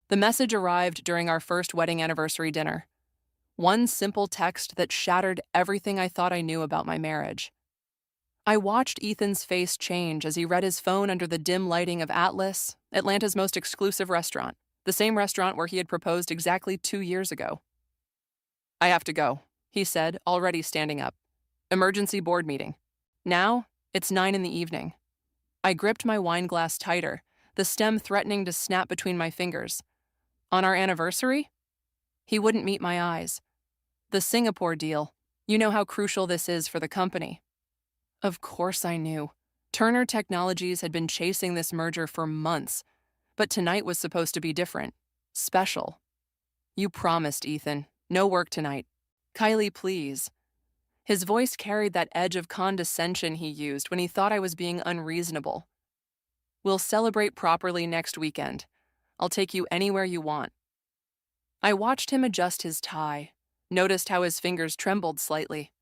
The message arrived during our first wedding anniversary dinner. One simple text that shattered everything I thought I knew about my marriage. I watched Ethan's face change as he read his phone under the dim lighting of Atlas, Atlanta's most exclusive restaurant, the same restaurant where he had proposed exactly 2 years ago. "I have to go," he said, already standing up. "Emergency board meeting. Now, it's 9 in the evening." I gripped my wine glass tighter, the stem threatening to snap between my fingers. On our anniversary? He wouldn't meet my eyes. The Singapore deal. You know how crucial this is for the company. Of course I knew. Turner Technologies had been chasing this merger for months, but tonight was supposed to be different. Special. "You promised, Ethan. No work tonight. Kylie, please." His voice carried that edge of condescension he used when he thought I was being unreasonable. "We'll celebrate properly next weekend. I'll take you anywhere you want." I watched him adjust his tie, noticed how his fingers trembled slightly.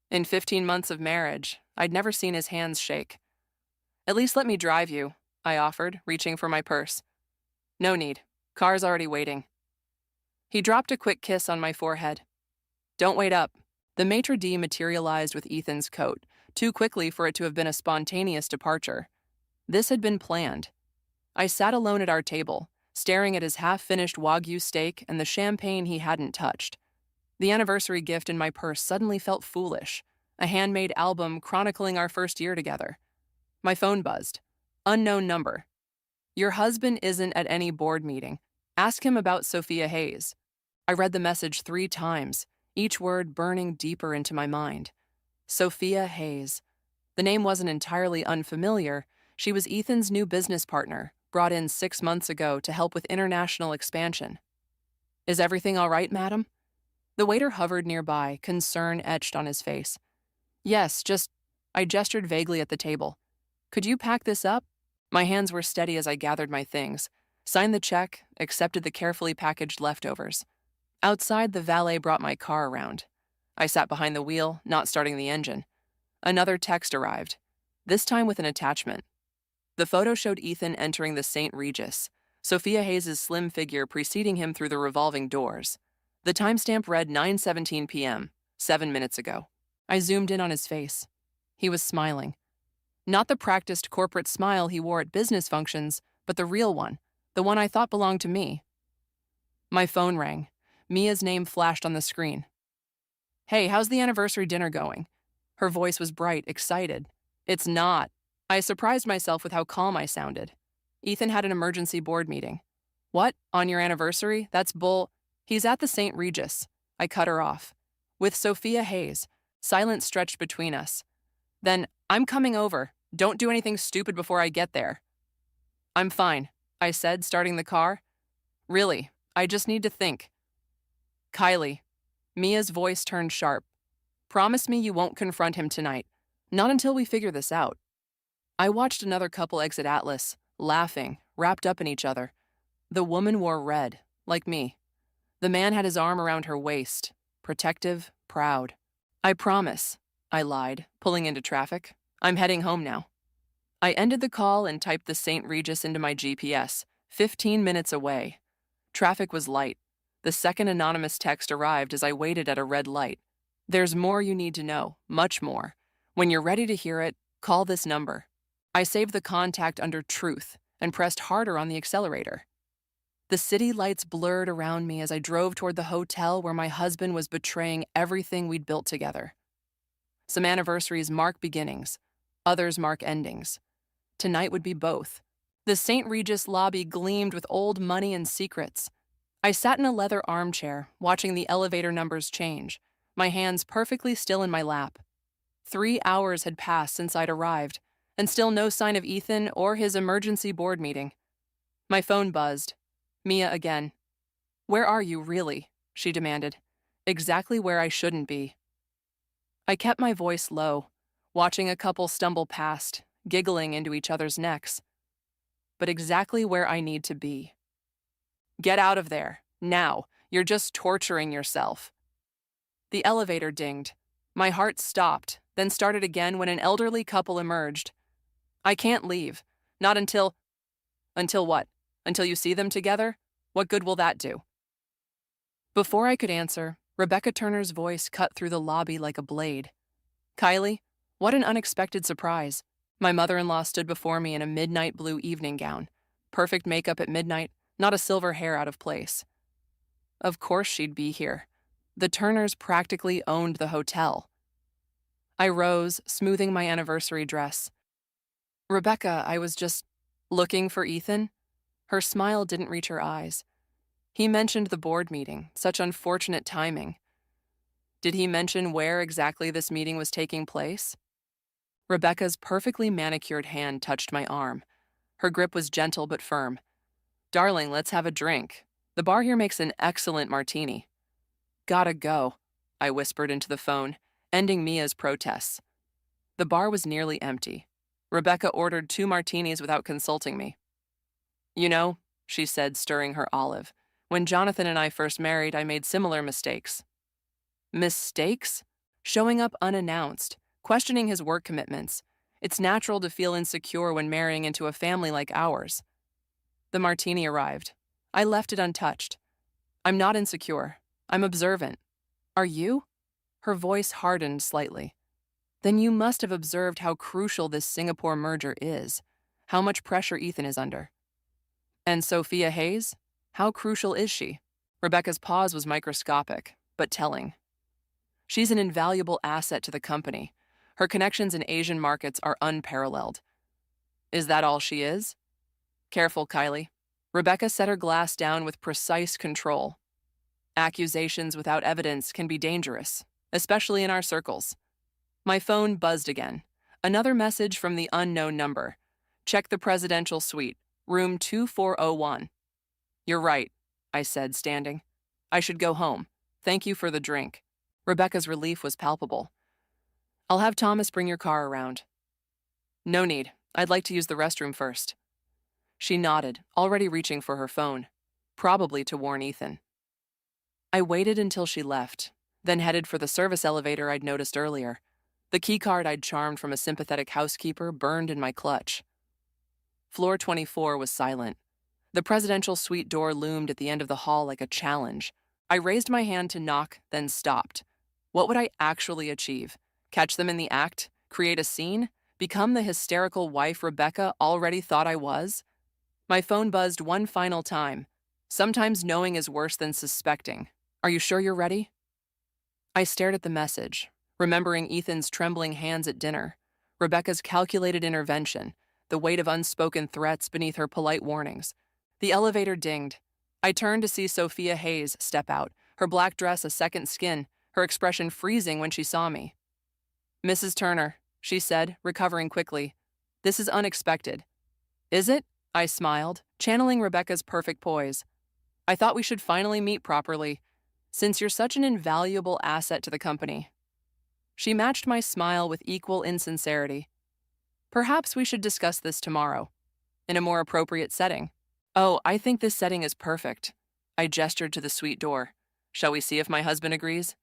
In 15 months of marriage, I'd never seen his hands shake. "At least let me drive you," I offered, reaching for my purse. "No need. Car's already waiting." He dropped a quick kiss on my forehead. "Don't wait up." The maitre d' materialized with Ethan's coat, too quickly for it to have been a spontaneous departure. This had been planned. I sat alone at our table, staring at his half-finished Wagyu steak and the champagne he hadn't touched. The anniversary gift in my purse suddenly felt foolish, a handmade album chronicling our first year together. My phone buzzed. Unknown number. "Your husband isn't at any board meeting. Ask him about Sophia Hayes." I read the message 3 times, each word burning deeper into my mind. Sophia Hayes. The name wasn't entirely unfamiliar. She was Ethan's new business partner, brought in 6 months ago to help with international expansion. "Is everything all right, madam?" The waiter hovered nearby, concern etched on his face. "Yes, I gestured vaguely at the table. "Could you pack this up?" My hands were steady as I gathered my things, signed the check, accepted the carefully packaged leftovers. Outside, the valet brought my car around. I sat behind the wheel, not starting the engine. Another text arrived, this time with an attachment. The photo showed Ethan entering the St. Regis, Sophia Hayes' slim figure preceding him through the revolving doors. The timestamp read 9:17 p.m., 7 minutes ago. I zoomed in on his face. He was smiling. Not the practiced corporate smile he wore at business functions, but the real one, the one I thought belonged to me. My phone rang. Mia's name flashed on the screen. "Hey, how's the anniversary dinner going?" Her voice was bright, excited. "It's not." I surprised myself with how calm I sounded. "Ethan had an emergency board meeting." "What? On your anniversary? That's bull." "He's at the St. Regis." I cut her off. "With Sophia Hayes." Silence stretched between us. Then, "I'm coming over. Don't do anything stupid before I get there." "I'm fine," I said, starting the car. "Really, I just need to think." "Kylie." Mia's voice turned sharp. "Promise me you won't confront him tonight. Not until we figure this out." I watched another couple exit Atlas, laughing, wrapped up in each other. The woman wore red, like me. The man had his arm around her waist, protective, proud. "I promise," I lied, pulling into traffic. "I'm heading home now." I ended the call and typed the St. Regis into my GPS, 15 minutes away. Traffic was light. The second anonymous text arrived as I waited at a red light. "There's more you need to know, much more. When you're ready to hear it, call this number." I saved the contact under truth and pressed harder on the accelerator. The city lights blurred around me as I drove toward the hotel where my husband was betraying everything we'd built together. Some anniversaries mark beginnings, others mark endings. Tonight would be both. The St. Regis lobby gleamed with old money and secrets. I sat in a leather armchair, watching the elevator numbers change, my hands perfectly still in my lap. 3 hours had passed since I'd arrived, and still no sign of Ethan or his emergency board meeting. My phone buzzed. Mia again. "Where are you, really?" she demanded. "Exactly where I shouldn't be." I kept my voice low, watching a couple stumble past, giggling into each other's necks. But exactly where I need to be. "Get out of there, now. You're just torturing yourself." The elevator dinged. My heart stopped, then started again when an elderly couple emerged. "I can't leave. Not until..." "Until what? Until you see them together?" What good will that do? Before I could answer, Rebecca Turner's voice cut through the lobby like a blade. Kylie, what an unexpected surprise. My mother-in-law stood before me in a midnight blue evening gown. Perfect makeup at midnight, not a silver hair out of place. Of course she'd be here. The Turners practically owned the hotel. I rose, smoothing my anniversary dress. Rebecca, I was just looking for Ethan. Her smile didn't reach her eyes. He mentioned the board meeting, such unfortunate timing. Did he mention where exactly this meeting was taking place? Rebecca's perfectly manicured hand touched my arm. Her grip was gentle but firm. Darling, let's have a drink. The bar here makes an excellent martini. Gotta go, I whispered into the phone, ending Mia's protests. The bar was nearly empty. Rebecca ordered 2 martinis without consulting me. You know, she said, stirring her olive, when Jonathan and I first married, I made similar mistakes. Mistakes? Showing up unannounced, questioning his work commitments. It's natural to feel insecure when marrying into a family like ours. The martini arrived. I left it untouched. I'm not insecure. I'm observant. Are you? Her voice hardened slightly. Then you must have observed how crucial this Singapore merger is, how much pressure Ethan is under. And Sophia Hayes? How crucial is she? Rebecca's pause was microscopic, but telling. She's an invaluable asset to the company. Her connections in Asian markets are unparalleled. Is that all she is? Careful, Kylie. Rebecca set her glass down with precise control. Accusations without evidence can be dangerous, especially in our circles. My phone buzzed again. Another message from the unknown number. Check the presidential suite, room 2401. You're right, I said, standing. I should go home. Thank you for the drink. Rebecca's relief was palpable. I'll have Thomas bring your car around. No need. I'd like to use the restroom first. She nodded, already reaching for her phone, probably to warn Ethan. I waited until she left, then headed for the service elevator I'd noticed earlier. The keycard I'd charmed from a sympathetic housekeeper burned in my clutch. Floor 24 was silent. The presidential suite door loomed at the end of the hall like a challenge. I raised my hand to knock, then stopped. What would I actually achieve? Catch them in the act? Create a scene? Become the hysterical wife Rebecca already thought I was? My phone buzzed one final time. Sometimes knowing is worse than suspecting. Are you sure you're ready? I stared at the message, remembering Ethan's trembling hands at dinner, Rebecca's calculated intervention, the weight of unspoken threats beneath her polite warnings. The elevator dinged. I turned to see Sophia Hayes step out, her black dress a second skin, her expression freezing when she saw me. Mrs. Turner, she said, recovering quickly. This is unexpected. Is it? I smiled, channeling Rebecca's perfect poise. I thought we should finally meet properly, since you're such an invaluable asset to the company. She matched my smile with equal insincerity. Perhaps we should discuss this tomorrow, in a more appropriate setting. Oh, I think this setting is perfect. I gestured to the suite door. Shall we see if my husband agrees?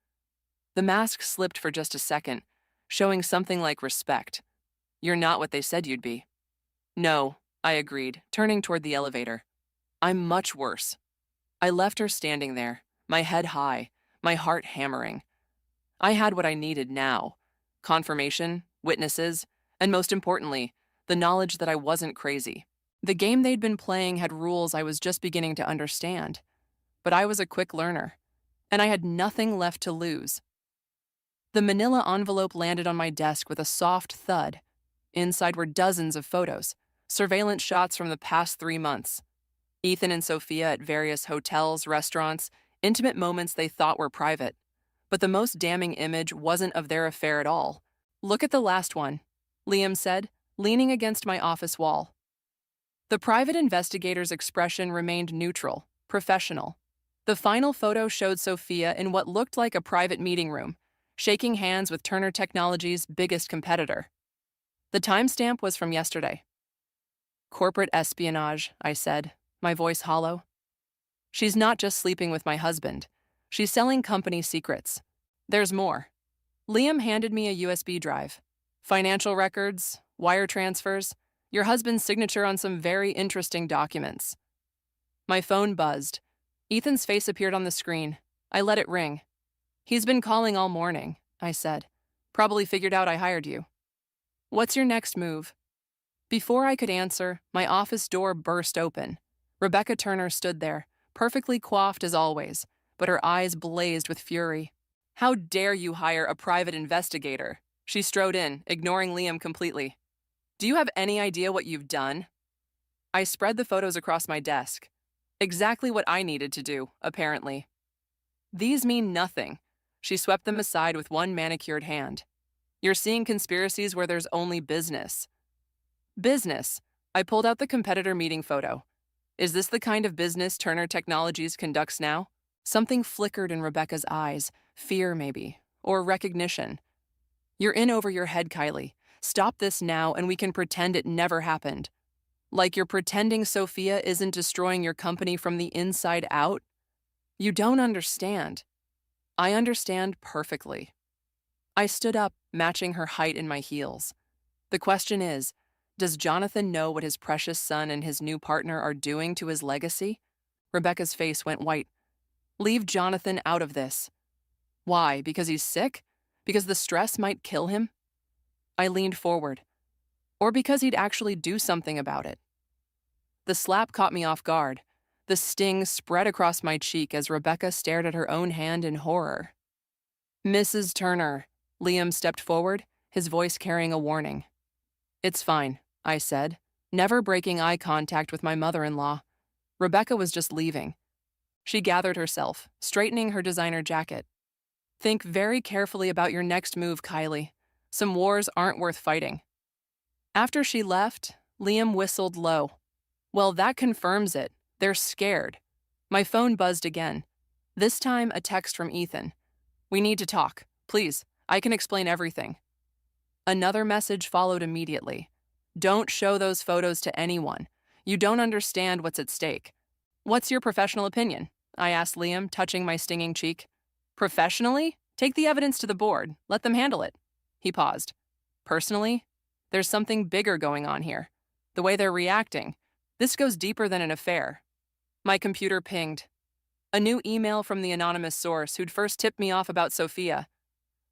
The mask slipped for just a second, showing something like respect. You're not what they said you'd be. No, I agreed, turning toward the elevator. I'm much worse. I left her standing there, my head high, my heart hammering. I had what I needed now. Confirmation, witnesses, and most importantly, the knowledge that I wasn't crazy. The game they'd been playing had rules I was just beginning to understand. But I was a quick learner, and I had nothing left to lose. The manila envelope landed on my desk with a soft thud. Inside were dozens of photos, surveillance shots from the past 3 months. Ethan and Sophia at various hotels, restaurants, intimate moments they thought were private. But the most damning image wasn't of their affair at all. Look at the last one, Liam said, leaning against my office wall. The private investigator's expression remained neutral, professional. The final photo showed Sophia in what looked like a private meeting room, shaking hands with Turner Technologies' biggest competitor. The timestamp was from yesterday. Corporate espionage, I said, my voice hollow. She's not just sleeping with my husband. She's selling company secrets. There's more. Liam handed me a USB drive. Financial records, wire transfers, your husband's signature on some very interesting documents. My phone buzzed. Ethan's face appeared on the screen. I let it ring. "He's been calling all morning," I said. "Probably figured out I hired you." "What's your next move?" Before I could answer, my office door burst open. Rebecca Turner stood there, perfectly coiffed as always, but her eyes blazed with fury. "How dare you hire a private investigator?" She strode in, ignoring Liam completely. "Do you have any idea what you've done?" I spread the photos across my desk. Exactly what I needed to do, apparently. "These mean nothing." She swept them aside with one manicured hand. "You're seeing conspiracies where there's only business." "Business?" I pulled out the competitor meeting photo. "Is this the kind of business Turner Technologies conducts now?" Something flickered in Rebecca's eyes, fear maybe, or recognition. "You're in over your head, Kylie. Stop this now and we can pretend it never happened." "Like you're pretending Sophia isn't destroying your company from the inside out?" "You don't understand." "I understand perfectly." I stood up, matching her height in my heels. "The question is, does Jonathan know what his precious son and his new partner are doing to his legacy?" Rebecca's face went white. "Leave Jonathan out of this." "Why? Because he's sick? Because the stress might kill him?" I leaned forward. "Or because he'd actually do something about it?" The slap caught me off guard. The sting spread across my cheek as Rebecca stared at her own hand in horror. "Mrs. Turner," Liam stepped forward, his voice carrying a warning. "It's fine," I said, never breaking eye contact with my mother-in-law. Rebecca was just leaving. She gathered herself, straightening her designer jacket. "Think very carefully about your next move, Kylie. Some wars aren't worth fighting." After she left, Liam whistled low. "Well, that confirms it. They're scared." My phone buzzed again. This time, a text from Ethan. "We need to talk. Please, I can explain everything." Another message followed immediately. "Don't show those photos to anyone. You don't understand what's at stake." "What's your professional opinion?" I asked Liam, touching my stinging cheek. "Professionally? Take the evidence to the board. Let them handle it." He paused. "Personally? There's something bigger going on here. The way they're reacting. This goes deeper than an affair." My computer pinged. A new email from the anonymous source who'd first tipped me off about Sophia.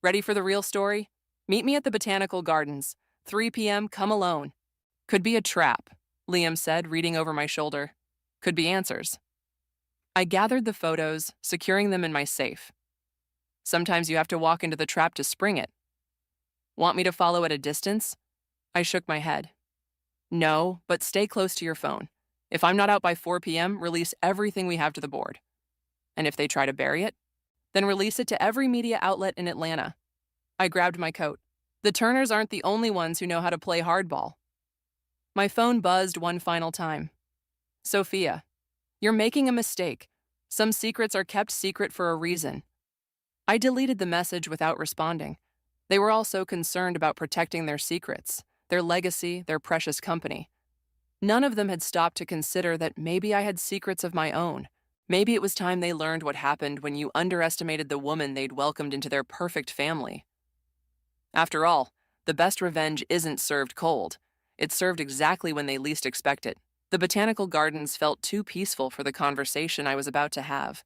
"Ready for the real story? Meet me at the Botanical Gardens. 3 p.m., come alone." "Could be a trap," Liam said, reading over my shoulder. "Could be answers." I gathered the photos, securing them in my safe. "Sometimes you have to walk into the trap to spring it." "Want me to follow at a distance?" I shook my head. "No, but stay close to your phone. If I'm not out by 4 p.m., release everything we have to the board. And if they try to bury it, then release it to every media outlet in Atlanta." I grabbed my coat. "The Turners aren't the only ones who know how to play hardball." My phone buzzed one final time. "Sophia, you're making a mistake. Some secrets are kept secret for a reason." I deleted the message without responding. They were all so concerned about protecting their secrets, their legacy, their precious company. None of them had stopped to consider that maybe I had secrets of my own. Maybe it was time they learned what happened when you underestimated the woman they'd welcomed into their perfect family. After all, the best revenge isn't served cold. It's served exactly when they least expect it. The Botanical Gardens felt too peaceful for the conversation I was about to have.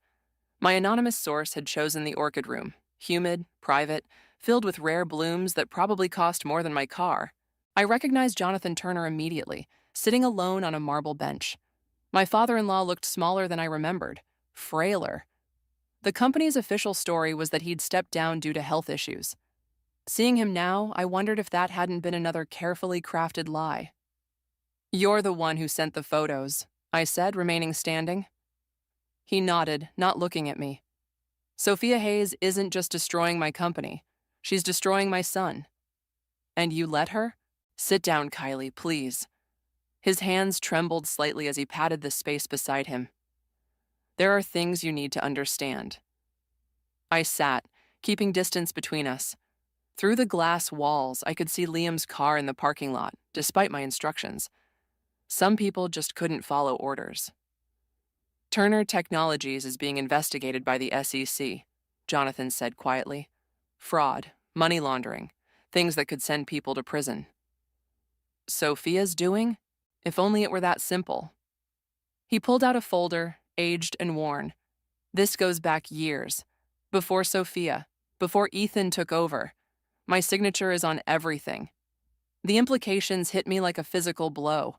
My anonymous source had chosen the orchid room, humid, private, filled with rare blooms that probably cost more than my car. I recognized Jonathan Turner immediately, sitting alone on a marble bench. My father-in-law looked smaller than I remembered, frailer. The company's official story was that he'd stepped down due to health issues. Seeing him now, I wondered if that hadn't been another carefully crafted lie. "You're the one who sent the photos," I said, remaining standing. He nodded, not looking at me. "Sophia Hayes isn't just destroying my company. She's destroying my son." "And you let her?" "Sit down, Kylie, please." His hands trembled slightly as he patted the space beside him. "There are things you need to understand." I sat, keeping distance between us. Through the glass walls, I could see Liam's car in the parking lot, despite my instructions. Some people just couldn't follow orders. "Turner Technologies is being investigated by the SEC," Jonathan said quietly. "Fraud, money laundering, things that could send people to prison." "Sophia's doing? If only it were that simple." He pulled out a folder, aged and worn. This goes back years. Before Sophia, before Ethan took over. My signature is on everything. The implications hit me like a physical blow.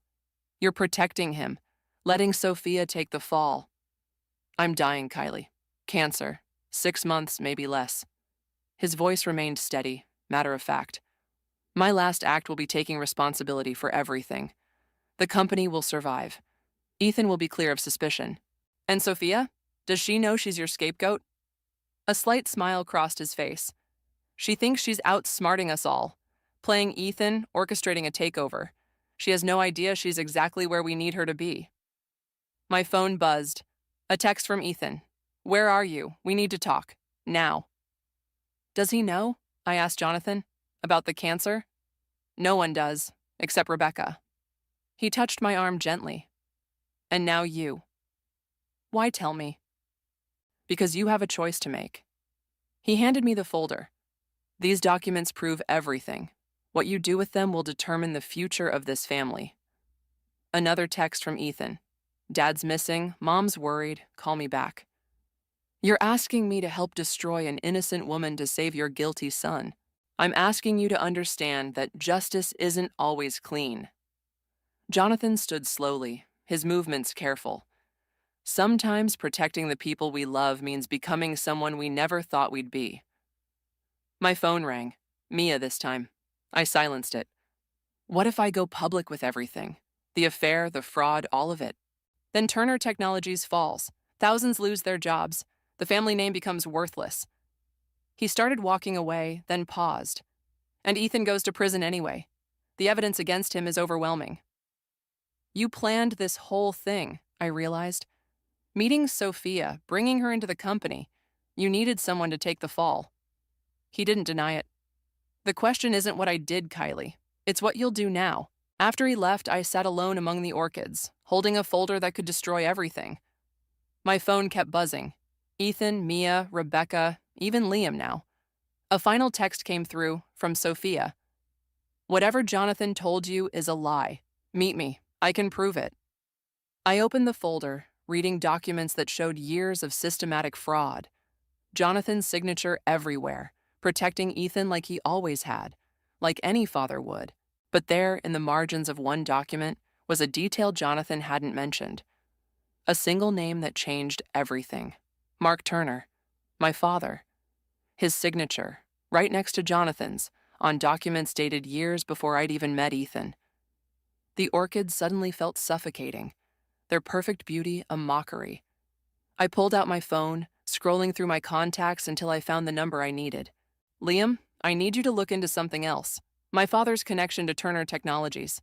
You're protecting him, letting Sophia take the fall. I'm dying, Kylie. Cancer. 6 months, maybe less. His voice remained steady, matter of fact. My last act will be taking responsibility for everything. The company will survive. Ethan will be clear of suspicion. And Sophia? Does she know she's your scapegoat? A slight smile crossed his face. She thinks she's outsmarting us all. Playing Ethan, orchestrating a takeover. She has no idea she's exactly where we need her to be. My phone buzzed. A text from Ethan. Where are you? We need to talk. Now. Does he know? I asked Jonathan. About the cancer? No one does, except Rebecca. He touched my arm gently. And now you. Why tell me? Because you have a choice to make. He handed me the folder. These documents prove everything. What you do with them will determine the future of this family. Another text from Ethan. Dad's missing, Mom's worried, call me back. You're asking me to help destroy an innocent woman to save your guilty son. I'm asking you to understand that justice isn't always clean. Jonathan stood slowly, his movements careful. Sometimes protecting the people we love means becoming someone we never thought we'd be. My phone rang. Mia this time. I silenced it. What if I go public with everything? The affair, the fraud, all of it. Then Turner Technologies falls. Thousands lose their jobs. The family name becomes worthless. He started walking away, then paused. And Ethan goes to prison anyway. The evidence against him is overwhelming. You planned this whole thing, I realized. Meeting Sophia, bringing her into the company. You needed someone to take the fall. He didn't deny it. The question isn't what I did, Kylie. It's what you'll do now. After he left, I sat alone among the orchids, holding a folder that could destroy everything. My phone kept buzzing. Ethan, Mia, Rebecca, even Liam now. A final text came through from Sophia. Whatever Jonathan told you is a lie. Meet me. I can prove it. I opened the folder, reading documents that showed years of systematic fraud. Jonathan's signature everywhere, protecting Ethan like he always had, like any father would. But there, in the margins of one document, was a detail Jonathan hadn't mentioned. A single name that changed everything. Mark Turner, my father. His signature, right next to Jonathan's, on documents dated years before I'd even met Ethan. The orchids suddenly felt suffocating, their perfect beauty a mockery. I pulled out my phone, scrolling through my contacts until I found the number I needed. Liam, I need you to look into something else. My father's connection to Turner Technologies.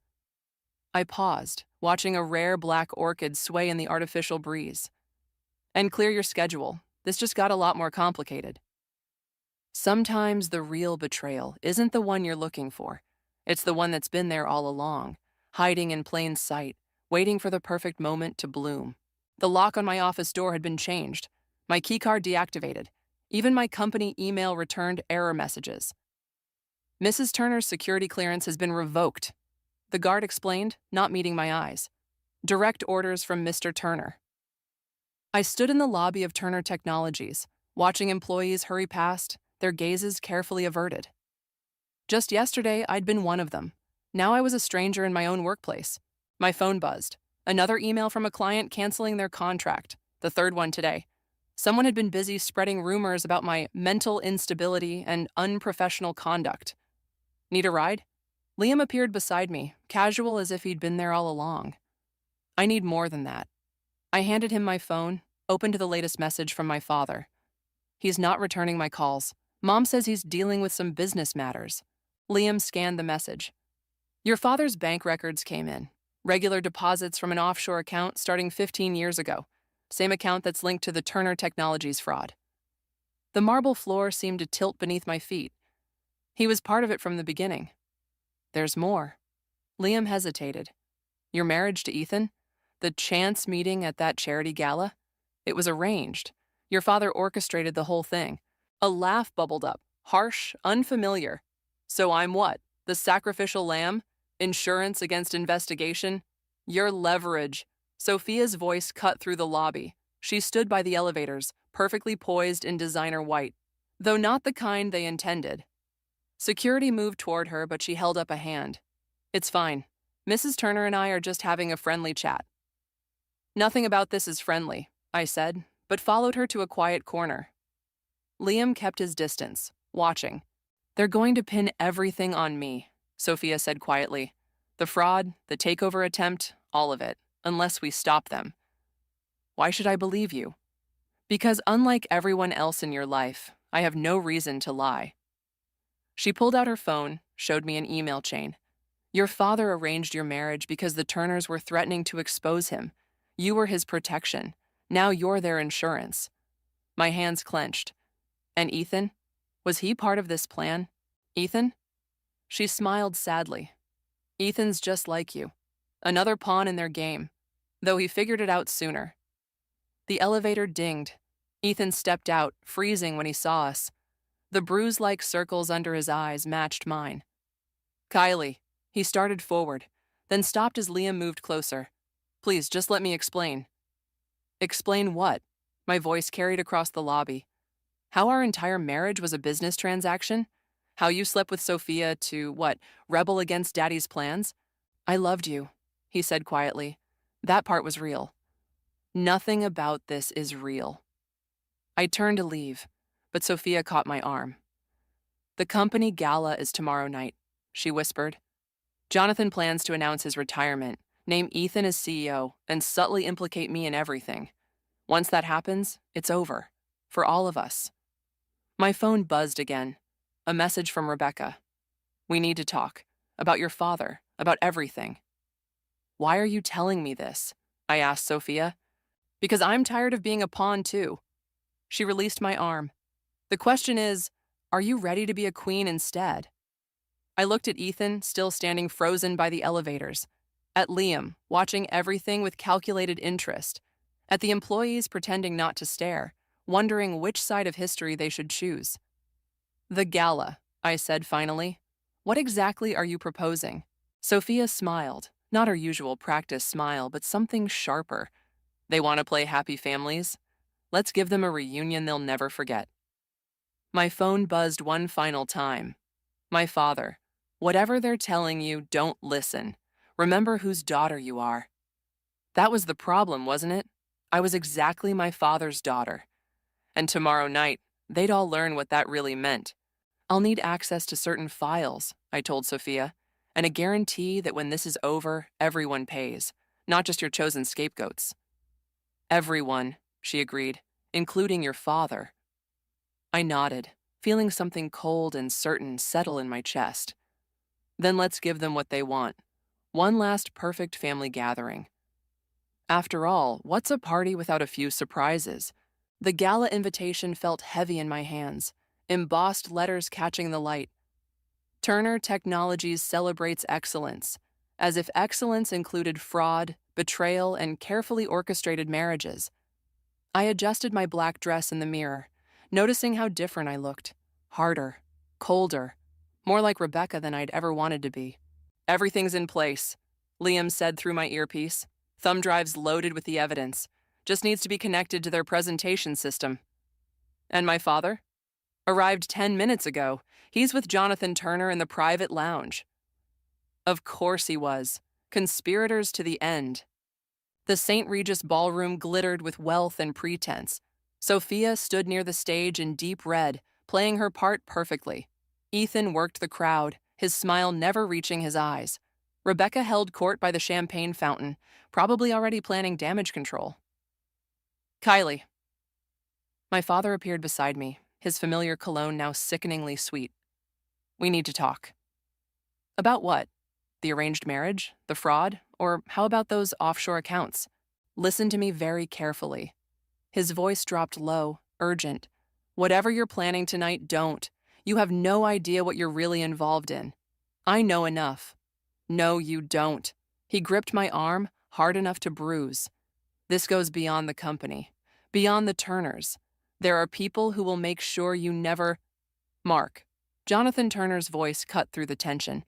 I paused, watching a rare black orchid sway in the artificial breeze. And clear your schedule. This just got a lot more complicated. Sometimes the real betrayal isn't the one you're looking for. It's the one that's been there all along, hiding in plain sight, waiting for the perfect moment to bloom. The lock on my office door had been changed, my keycard deactivated. Even my company email returned error messages. Mrs. Turner's security clearance has been revoked. The guard explained, not meeting my eyes. Direct orders from Mr. Turner. I stood in the lobby of Turner Technologies, watching employees hurry past, their gazes carefully averted. Just yesterday, I'd been one of them. Now I was a stranger in my own workplace. My phone buzzed. Another email from a client canceling their contract. The third one today. Someone had been busy spreading rumors about my mental instability and unprofessional conduct. Need a ride? Liam appeared beside me, casual as if he'd been there all along. I need more than that. I handed him my phone, opened to the latest message from my father. He's not returning my calls. Mom says he's dealing with some business matters. Liam scanned the message. Your father's bank records came in. Regular deposits from an offshore account starting 15 years ago. Same account that's linked to the Turner Technologies fraud. The marble floor seemed to tilt beneath my feet. He was part of it from the beginning. There's more. Liam hesitated. Your marriage to Ethan? The chance meeting at that charity gala? It was arranged. Your father orchestrated the whole thing. A laugh bubbled up, harsh, unfamiliar. So I'm what? The sacrificial lamb? Insurance against investigation? Your leverage. Sophia's voice cut through the lobby. She stood by the elevators, perfectly poised in designer white, though not the kind they intended. Security moved toward her, but she held up a hand. "It's fine. Mrs. Turner and I are just having a friendly chat." "Nothing about this is friendly," I said, but followed her to a quiet corner. Liam kept his distance, watching. "They're going to pin everything on me," Sophia said quietly. "The fraud, the takeover attempt, all of it, unless we stop them." "Why should I believe you?" "Because unlike everyone else in your life, I have no reason to lie." She pulled out her phone, showed me an email chain. "Your father arranged your marriage because the Turners were threatening to expose him. You were his protection. Now you're their insurance." My hands clenched. "And Ethan? Was he part of this plan? Ethan?" She smiled sadly. "Ethan's just like you. Another pawn in their game, though he figured it out sooner." The elevator dinged. Ethan stepped out, freezing when he saw us. The bruise-like circles under his eyes matched mine. "Kylie." He started forward, then stopped as Liam moved closer. "Please, just let me explain." "Explain what?" My voice carried across the lobby. "How our entire marriage was a business transaction? How you slept with Sophia to, what, rebel against Daddy's plans? I loved you," he said quietly. "That part was real." "Nothing about this is real." I turned to leave, but Sophia caught my arm. "The company gala is tomorrow night," she whispered. "Jonathan plans to announce his retirement, name Ethan as CEO, and subtly implicate me in everything. Once that happens, it's over. For all of us." My phone buzzed again. A message from Rebecca. "We need to talk. About your father. About everything." "Why are you telling me this?" I asked Sophia. "Because I'm tired of being a pawn too." She released my arm. "The question is, are you ready to be a queen instead?" I looked at Ethan, still standing frozen by the elevators. At Liam, watching everything with calculated interest. At the employees pretending not to stare, wondering which side of history they should choose. "The gala," I said finally. "What exactly are you proposing?" Sophia smiled, not her usual practice smile, but something sharper. "They want to play happy families? Let's give them a reunion they'll never forget." My phone buzzed one final time. "My father. Whatever they're telling you, don't listen. Remember whose daughter you are." That was the problem, wasn't it? I was exactly my father's daughter. And tomorrow night, they'd all learn what that really meant. "I'll need access to certain files," I told Sophia, "and a guarantee that when this is over, everyone pays, not just your chosen scapegoats." "Everyone," she agreed, "including your father." I nodded, feeling something cold and certain settle in my chest. "Then let's give them what they want. One last perfect family gathering." After all, what's a party without a few surprises? The gala invitation felt heavy in my hands, embossed letters catching the light. "Turner Technologies celebrates excellence," as if excellence included fraud, betrayal, and carefully orchestrated marriages. I adjusted my black dress in the mirror, noticing how different I looked. Harder, colder, more like Rebecca than I'd ever wanted to be. "Everything's in place," Liam said through my earpiece. "Thumb drives loaded with the evidence. Just needs to be connected to their presentation system." "And my father?" "Arrived 10 minutes ago. He's with Jonathan Turner in the private lounge." Of course he was. Conspirators to the end. The St. Regis ballroom glittered with wealth and pretense. Sophia stood near the stage in deep red, playing her part perfectly. Ethan worked the crowd, his smile never reaching his eyes. Rebecca held court by the champagne fountain, probably already planning damage control. "Kylie." My father appeared beside me, his familiar cologne now sickeningly sweet. "We need to talk." "About what? The arranged marriage? The fraud? Or how about those offshore accounts?" "Listen to me very carefully." His voice dropped low, urgent. "Whatever you're planning tonight, don't. You have no idea what you're really involved in." "I know enough." "No, you don't." He gripped my arm, hard enough to bruise. "This goes beyond the company, beyond the Turners. There are people who will make sure you never—" "Mark." Jonathan Turner's voice cut through the tension.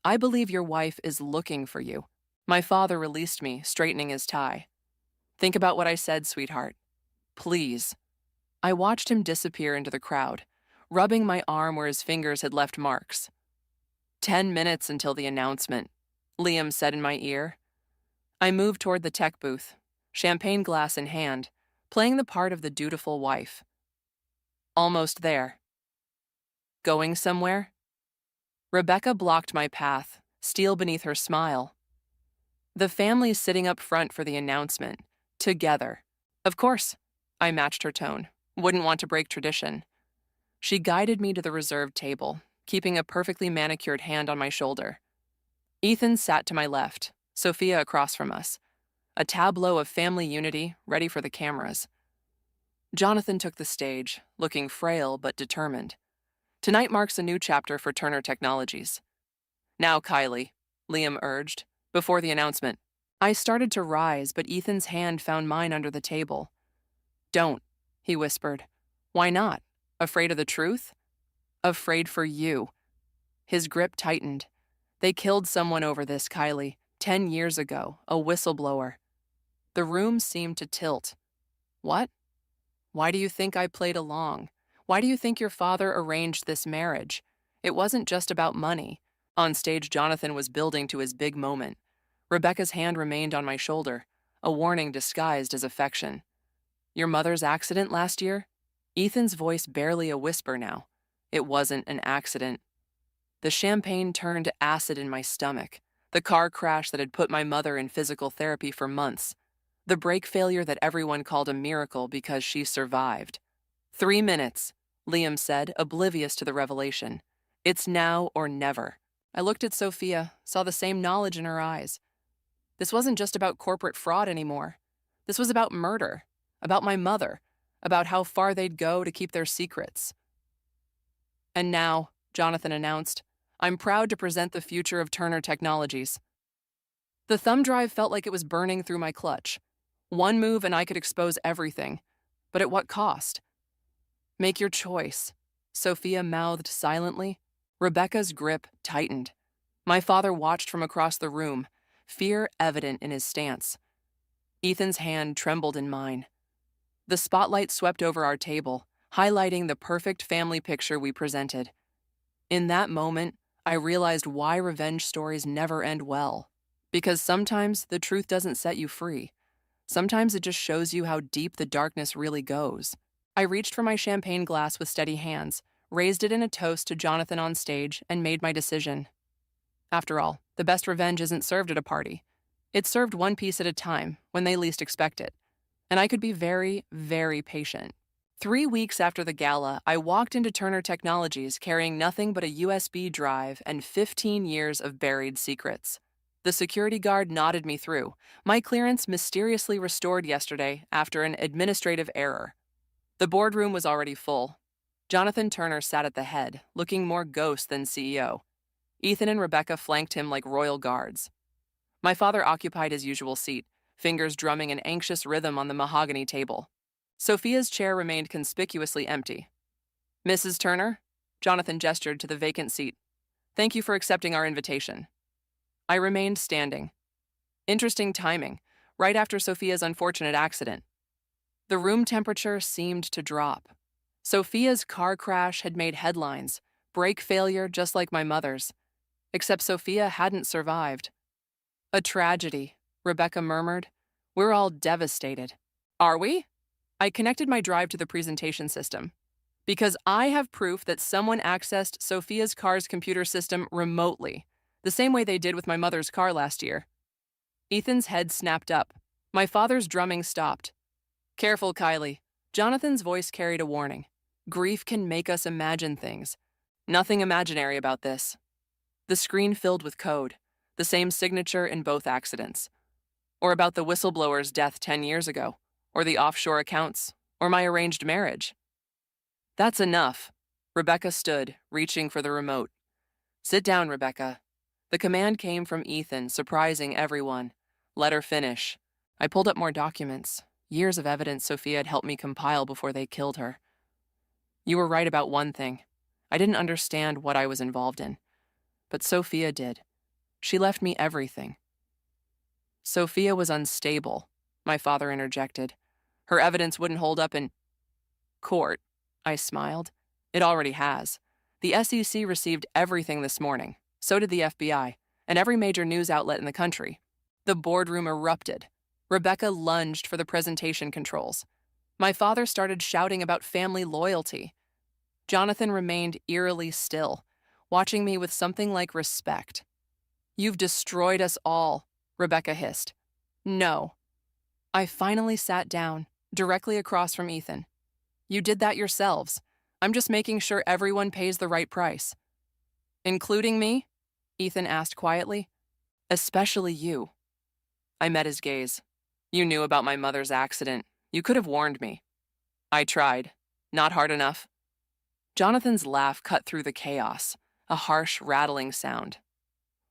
"I believe your wife is looking for you." My father released me, straightening his tie. Think about what I said, sweetheart. Please. I watched him disappear into the crowd, rubbing my arm where his fingers had left marks. 10 minutes until the announcement, Liam said in my ear. I moved toward the tech booth, champagne glass in hand, playing the part of the dutiful wife. Almost there. Going somewhere? Rebecca blocked my path, steel beneath her smile. The family's sitting up front for the announcement. Together. Of course, I matched her tone. Wouldn't want to break tradition. She guided me to the reserved table, keeping a perfectly manicured hand on my shoulder. Ethan sat to my left, Sophia across from us. A tableau of family unity, ready for the cameras. Jonathan took the stage, looking frail but determined. Tonight marks a new chapter for Turner Technologies. Now, Kylie, Liam urged, before the announcement. I started to rise, but Ethan's hand found mine under the table. Don't, he whispered. Why not? Afraid of the truth? Afraid for you. His grip tightened. They killed someone over this, Kylie, 10 years ago, a whistleblower. The room seemed to tilt. What? Why do you think I played along? Why do you think your father arranged this marriage? It wasn't just about money. On stage, Jonathan was building to his big moment. Rebecca's hand remained on my shoulder, a warning disguised as affection. Your mother's accident last year? Ethan's voice barely a whisper now. It wasn't an accident. The champagne turned to acid in my stomach, the car crash that had put my mother in physical therapy for months, the brake failure that everyone called a miracle because she survived. 3 minutes, Liam said, oblivious to the revelation. It's now or never. I looked at Sophia, saw the same knowledge in her eyes. This wasn't just about corporate fraud anymore. This was about murder, about my mother, about how far they'd go to keep their secrets. And now, Jonathan announced, I'm proud to present the future of Turner Technologies. The thumb drive felt like it was burning through my clutch. One move and I could expose everything. But at what cost? Make your choice, Sophia mouthed silently. Rebecca's grip tightened. My father watched from across the room, fear evident in his stance. Ethan's hand trembled in mine. The spotlight swept over our table, highlighting the perfect family picture we presented. In that moment, I realized why revenge stories never end well. Because sometimes the truth doesn't set you free. Sometimes it just shows you how deep the darkness really goes. I reached for my champagne glass with steady hands, raised it in a toast to Jonathan on stage, and made my decision. After all, the best revenge isn't served at a party. It's served one piece at a time, when they least expect it. And I could be very, very patient. 3 weeks after the gala, I walked into Turner Technologies carrying nothing but a USB drive and 15 years of buried secrets. The security guard nodded me through, my clearance mysteriously restored yesterday after an administrative error. The boardroom was already full. Jonathan Turner sat at the head, looking more ghost than CEO. Ethan and Rebecca flanked him like royal guards. My father occupied his usual seat, fingers drumming an anxious rhythm on the mahogany table. Sophia's chair remained conspicuously empty. Mrs. Turner? Jonathan gestured to the vacant seat. Thank you for accepting our invitation. I remained standing. Interesting timing, right after Sophia's unfortunate accident. The room temperature seemed to drop. Sophia's car crash had made headlines, brake failure just like my mother's. Except Sophia hadn't survived. A tragedy, Rebecca murmured. We're all devastated. Are we? I connected my drive to the presentation system. Because I have proof that someone accessed Sophia's car's computer system remotely, the same way they did with my mother's car last year. Ethan's head snapped up. My father's drumming stopped. Careful, Kylie. Jonathan's voice carried a warning. Grief can make us imagine things. Nothing imaginary about this. The screen filled with code, the same signature in both accidents. Or about the whistleblower's death 10 years ago, or the offshore accounts, or my arranged marriage. That's enough. Rebecca stood, reaching for the remote. Sit down, Rebecca. The command came from Ethan, surprising everyone. Let her finish. I pulled up more documents, years of evidence Sophia had helped me compile before they killed her. You were right about one thing. I didn't understand what I was involved in. But Sophia did. She left me everything. Sophia was unstable, my father interjected. Her evidence wouldn't hold up in court. I smiled. It already has. The SEC received everything this morning. So did the FBI, and every major news outlet in the country. The boardroom erupted. Rebecca lunged for the presentation controls. My father started shouting about family loyalty. Jonathan remained eerily still, watching me with something like respect. "You've destroyed us all," Rebecca hissed. "No." I finally sat down, directly across from Ethan. "You did that yourselves. I'm just making sure everyone pays the right price." "Including me?" Ethan asked quietly. "Especially you." I met his gaze. "You knew about my mother's accident. You could have warned me." "I tried. Not hard enough." Jonathan's laugh cut through the chaos, a harsh, rattling sound.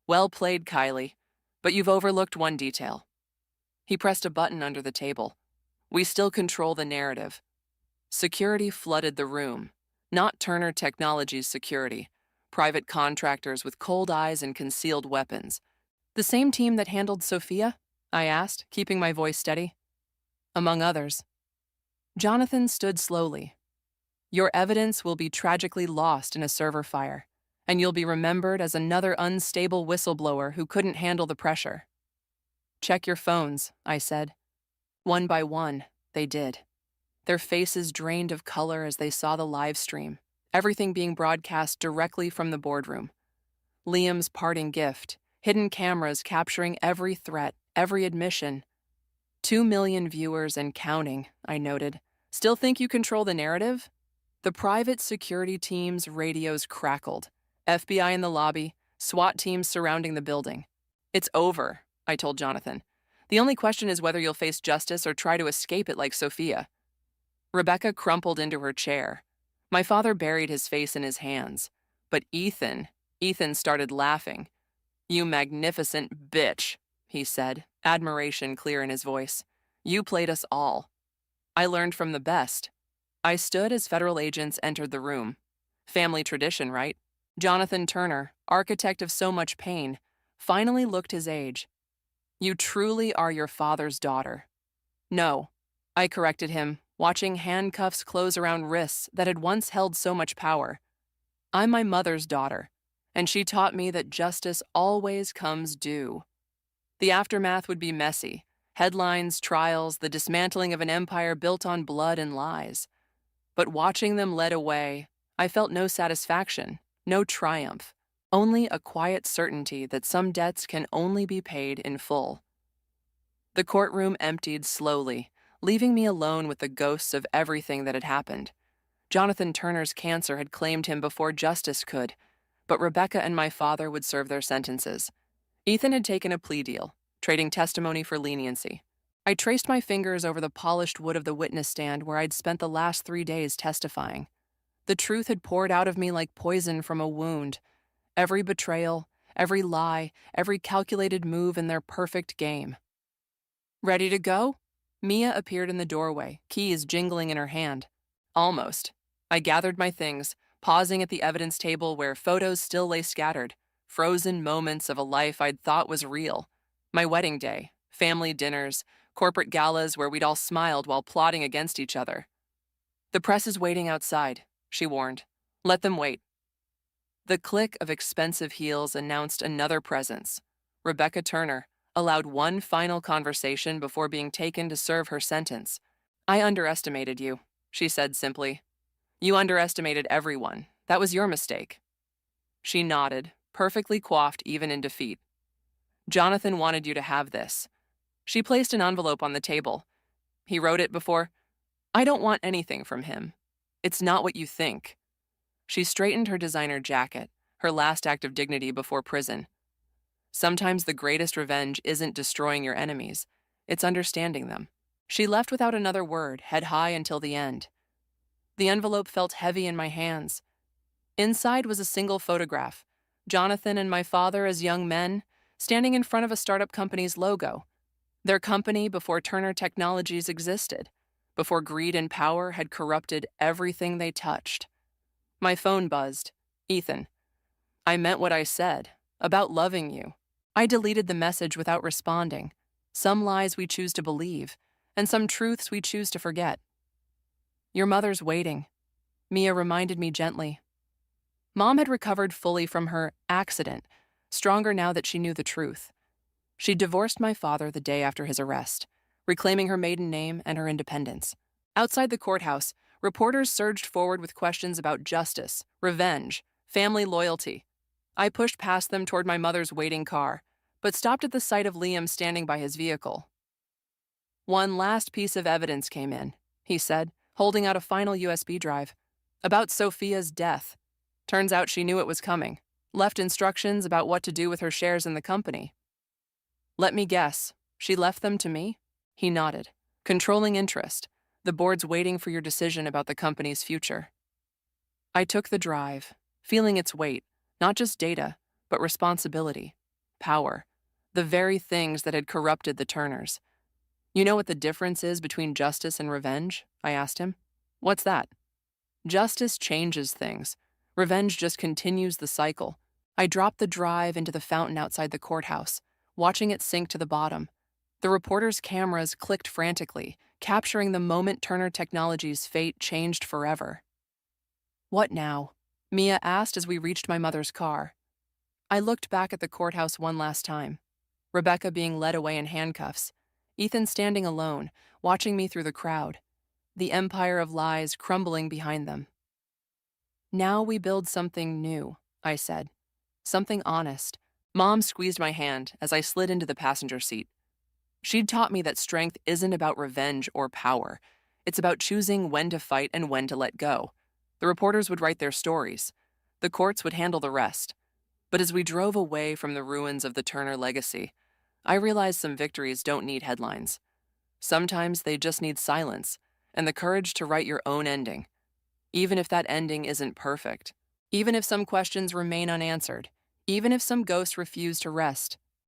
"Well played, Kylie, but you've overlooked one detail." He pressed a button under the table. "We still control the narrative." Security flooded the room. Not Turner Technologies security, private contractors with cold eyes and concealed weapons. "The same team that handled Sophia?" I asked, keeping my voice steady. "Among others." Jonathan stood slowly. "Your evidence will be tragically lost in a server fire, and you'll be remembered as another unstable whistleblower who couldn't handle the pressure." "Check your phones," I said. One by one, they did. Their faces drained of color as they saw the live stream, everything being broadcast directly from the boardroom. Liam's parting gift, hidden cameras capturing every threat, every admission. 2 million viewers and counting, I noted. "Still think you control the narrative?" The private security team's radios crackled. FBI in the lobby, SWAT teams surrounding the building. "It's over," I told Jonathan. "The only question is whether you'll face justice or try to escape it like Sophia." Rebecca crumpled into her chair. My father buried his face in his hands. But Ethan started laughing. "You magnificent bitch," he said, admiration clear in his voice. "You played us all." I learned from the best. I stood as federal agents entered the room. Family tradition, right? Jonathan Turner, architect of so much pain, finally looked his age. "You truly are your father's daughter." "No," I corrected him, watching handcuffs close around wrists that had once held so much power. "I'm my mother's daughter, and she taught me that justice always comes due." The aftermath would be messy. Headlines, trials, the dismantling of an empire built on blood and lies. But watching them led away, I felt no satisfaction, no triumph, only a quiet certainty that some debts can only be paid in full. The courtroom emptied slowly, leaving me alone with the ghosts of everything that had happened. Jonathan Turner's cancer had claimed him before justice could, but Rebecca and my father would serve their sentences. Ethan had taken a plea deal, trading testimony for leniency. I traced my fingers over the polished wood of the witness stand where I'd spent the last 3 days testifying. The truth had poured out of me like poison from a wound. Every betrayal, every lie, every calculated move in their perfect game. "Ready to go?" Mia appeared in the doorway, keys jingling in her hand. "Almost." I gathered my things, pausing at the evidence table where photos still lay scattered, frozen moments of a life I'd thought was real. My wedding day, family dinners, corporate galas where we'd all smiled while plotting against each other. "The press is waiting outside," she warned. "Let them wait." The click of expensive heels announced another presence. Rebecca Turner allowed one final conversation before being taken to serve her sentence. "I underestimated you," she said simply. "You underestimated everyone. That was your mistake." She nodded, perfectly coiffed even in defeat. "Jonathan wanted you to have this." She placed an envelope on the table. "He wrote it before. I don't want anything from him. It's not what you think." She straightened her designer jacket, her last act of dignity before prison. "Sometimes the greatest revenge isn't destroying your enemies, it's understanding them." She left without another word, head high until the end. The envelope felt heavy in my hands. Inside was a single photograph, Jonathan and my father as young men, standing in front of a startup company's logo. Their company before Turner Technologies existed, before greed and power had corrupted everything they touched. My phone buzzed. "Ethan, I meant what I said, about loving you." I deleted the message without responding. some lies we choose to believe, and some truths we choose to forget. Your mother's waiting, Mia reminded me gently. Mom had recovered fully from her accident, stronger now that she knew the truth. She divorced my father the day after his arrest, reclaiming her maiden name and her independence. Outside the courthouse, reporters surged forward with questions about justice, revenge, family loyalty. I pushed past them toward my mother's waiting car, but stopped at the sight of Liam standing by his vehicle. One last piece of evidence came in, he said, holding out a final USB drive. About Sophia's death. Turns out she knew it was coming. Left instructions about what to do with her shares in the company. Let me guess, she left them to me? He nodded. Controlling interest. The board's waiting for your decision about the company's future. I took the drive, feeling its weight, not just data, but responsibility, power, the very things that had corrupted the Turners. You know what the difference is between justice and revenge? I asked him. What's that? Justice changes things. Revenge just continues the cycle. I dropped the drive into the fountain outside the courthouse, watching it sink to the bottom. The reporters' cameras clicked frantically, capturing the moment Turner Technologies' fate changed forever. What now? Mia asked as we reached my mother's car. I looked back at the courthouse one last time. Rebecca being led away in handcuffs. Ethan standing alone, watching me through the crowd. The empire of lies crumbling behind them. Now we build something new, I said. Something honest. Mom squeezed my hand as I slid into the passenger seat. She'd taught me that strength isn't about revenge or power. It's about choosing when to fight and when to let go. The reporters would write their stories. The courts would handle the rest. But as we drove away from the ruins of the Turner legacy, I realized some victories don't need headlines. Sometimes they just need silence and the courage to write your own ending. Even if that ending isn't perfect. Even if some questions remain unanswered. Even if some ghosts refuse to rest.